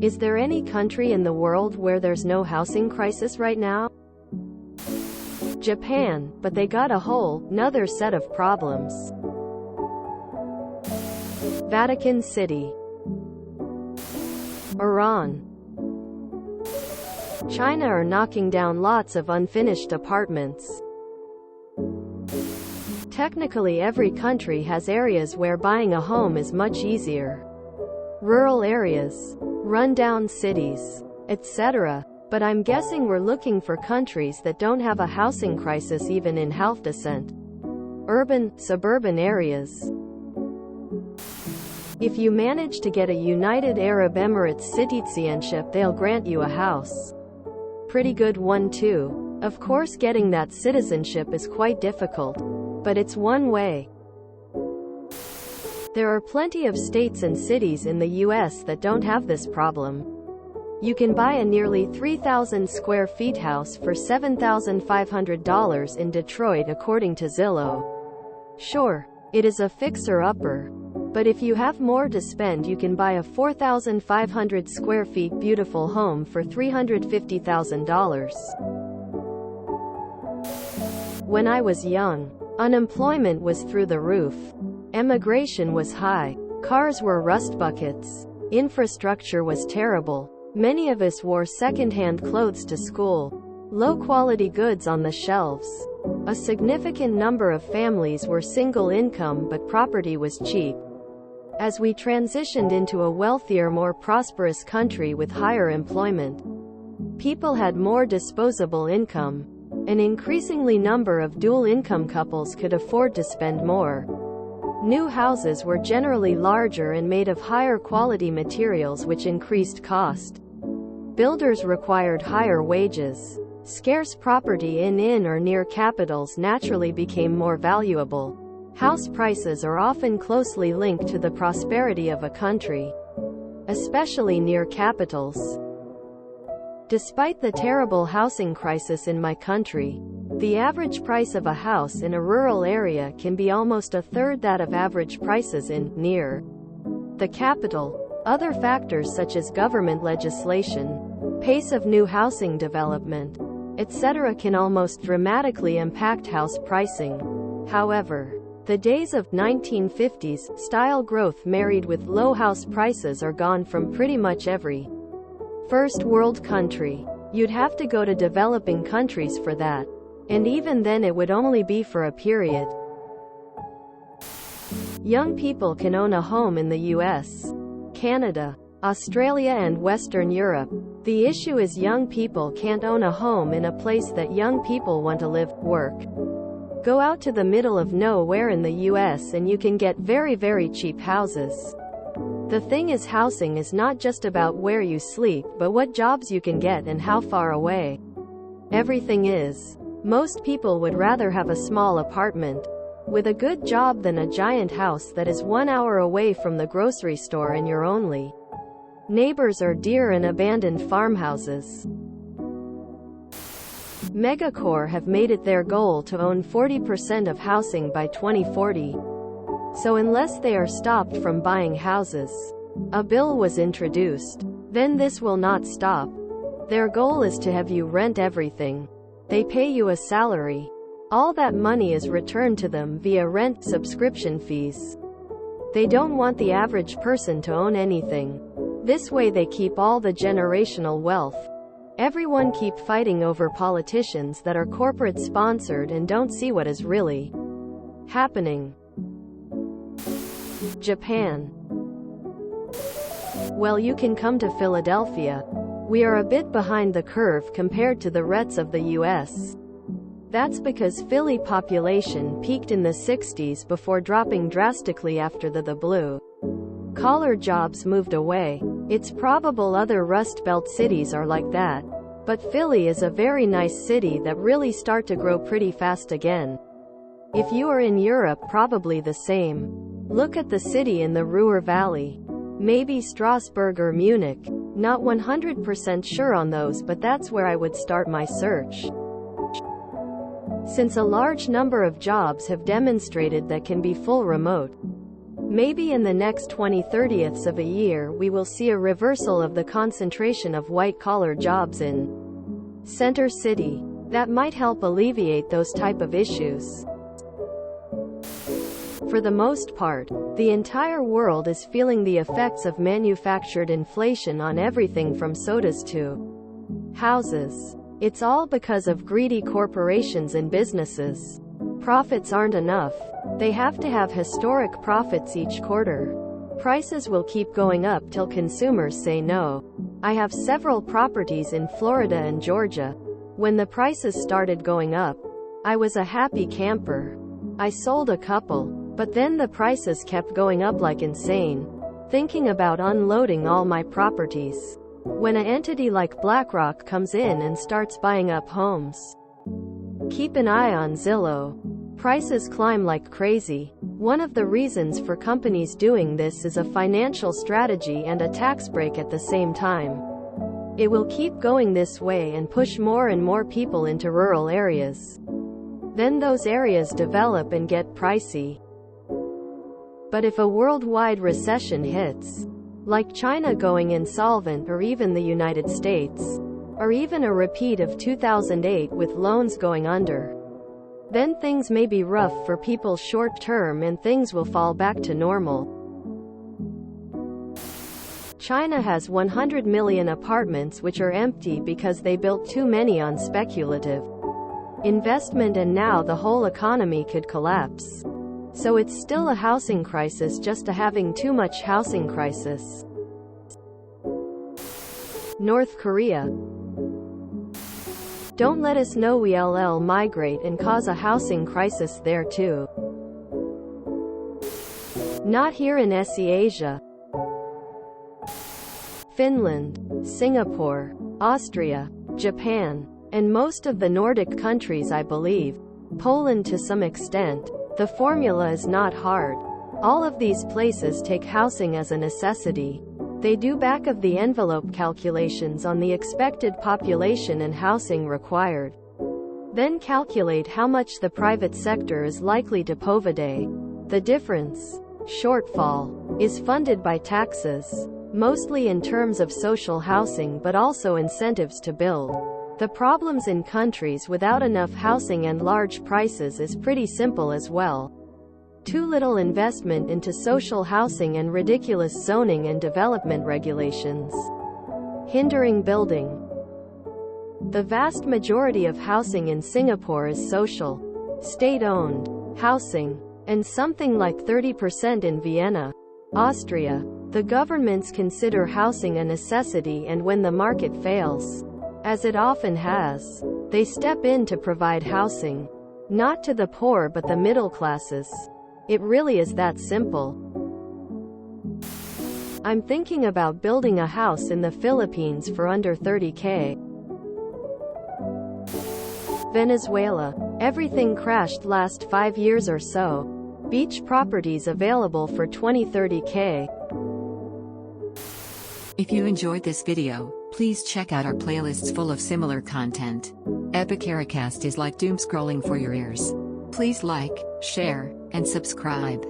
Is there any country in the world where there's no housing crisis right now? Japan, but they got a whole nother set of problems. Vatican City. Iran. China are knocking down lots of unfinished apartments. Technically every country has areas where buying a home is much easier. Rural areas, rundown cities, etc. But I'm guessing we're looking for countries that don't have a housing crisis even in half decent. Urban, suburban areas. If you manage to get a United Arab Emirates citizenship, they'll grant you a house. Pretty good one too. Of course getting that citizenship is quite difficult, but it's one way. There are plenty of states and cities in the US that don't have this problem. You can buy a nearly 3,000 square feet house for $7,500 in Detroit according to Zillow. Sure, it is a fixer-upper, but if you have more to spend you can buy a 4,500 square feet beautiful home for $350,000. When I was young, unemployment was through the roof. Emigration was high. Cars were rust buckets. Infrastructure was terrible. Many of us wore second-hand clothes to school. Low-quality goods on the shelves. A significant number of families were single income but property was cheap. As we transitioned into a wealthier, more prosperous country with higher employment, people had more disposable income. An increasingly number of dual-income couples could afford to spend more. New houses were generally larger and made of higher quality materials, which increased cost. Builders required higher wages. Scarce property in or near capitals naturally became more valuable. House prices are often closely linked to the prosperity of a country, especially near capitals. Despite the terrible housing crisis in my country, the average price of a house in a rural area can be almost a third that of average prices in, near the capital. Other factors such as government legislation, pace of new housing development, etc. can almost dramatically impact house pricing. However, the days of 1950s style growth married with low house prices are gone from pretty much every first world country. You'd have to go to developing countries for that. And even then it would only be for a period. Young people can own a home in the US, Canada, Australia and Western Europe. The issue is young people can't own a home in a place that young people want to live, work. Go out to the middle of nowhere in the US and you can get very, very cheap houses. The thing is, housing is not just about where you sleep, but what jobs you can get and how far away everything is. Most people would rather have a small apartment with a good job than a giant house that is 1 hour away from the grocery store and your only neighbors are deer and abandoned farmhouses. Megacorps have made it their goal to own 40% of housing by 2040. So unless they are stopped from buying houses, a bill was introduced, then this will not stop. Their goal is to have you rent everything. They pay you a salary. All that money is returned to them via rent subscription fees. They don't want the average person to own anything. This way they keep all the generational wealth. Everyone keep fighting over politicians that are corporate sponsored and don't see what is really happening. Japan. Well, you can come to Philadelphia. We are a bit behind the curve compared to the rest of the US. That's because Philly population peaked in the 60s before dropping drastically after the blue collar jobs moved away. It's probable other Rust Belt cities are like that, but Philly is a very nice city that really start to grow pretty fast again. If you are in Europe, probably the same. Look at the city in the Ruhr Valley. Maybe Strasbourg or Munich. Not 100% sure on those, but that's where I would start my search. Since a large number of jobs have demonstrated that can be full remote, Maybe in the next 20/30ths of a year we will see a reversal of the concentration of white-collar jobs in Center City. That might help alleviate those type of issues. For the most part, the entire world is feeling the effects of manufactured inflation on everything from sodas to houses. It's all because of greedy corporations and businesses. Profits aren't enough. They have to have historic profits each quarter. Prices will keep going up till consumers say no. I have several properties in Florida and Georgia. When the prices started going up, I was a happy camper. I sold a couple, but then the prices kept going up like insane. Thinking about unloading all my properties. When an entity like BlackRock comes in and starts buying up homes. Keep an eye on Zillow. Prices climb like crazy. One of the reasons for companies doing this is a financial strategy and a tax break at the same time. It will keep going this way and push more and more people into rural areas. Then those areas develop and get pricey. But if a worldwide recession hits, like China going insolvent or even the United States, or even a repeat of 2008 with loans going under, then things may be rough for people short term and things will fall back to normal. China has 100 million apartments which are empty because they built too many on speculative investment, and now the whole economy could collapse. So it's still a housing crisis, just a having too much housing crisis. North Korea. Don't let us know we'll migrate and cause a housing crisis there too. Not here in SE Asia. Finland, Singapore, Austria, Japan, and most of the Nordic countries, I believe. Poland to some extent. The formula is not hard. All of these places take housing as a necessity. They do back-of-the-envelope calculations on the expected population and housing required. Then calculate how much the private sector is likely to provide. The difference, shortfall, is funded by taxes, mostly in terms of social housing but also incentives to build. The problems in countries without enough housing and large prices is pretty simple as well. Too little investment into social housing and ridiculous zoning and development regulations, hindering building. The vast majority of housing in Singapore is social, state-owned housing, and something like 30% in Vienna, Austria. The governments consider housing a necessity, and when the market fails, as it often has, they step in to provide housing. Not to the poor but the middle classes. It really is that simple. I'm thinking about building a house in the Philippines for under 30K. Venezuela. Everything crashed last 5 years or so. Beach properties available for 20-30K. If you enjoyed this video, please check out our playlists full of similar content. Epicuricast is like doom scrolling for your ears. Please like, share, and subscribe.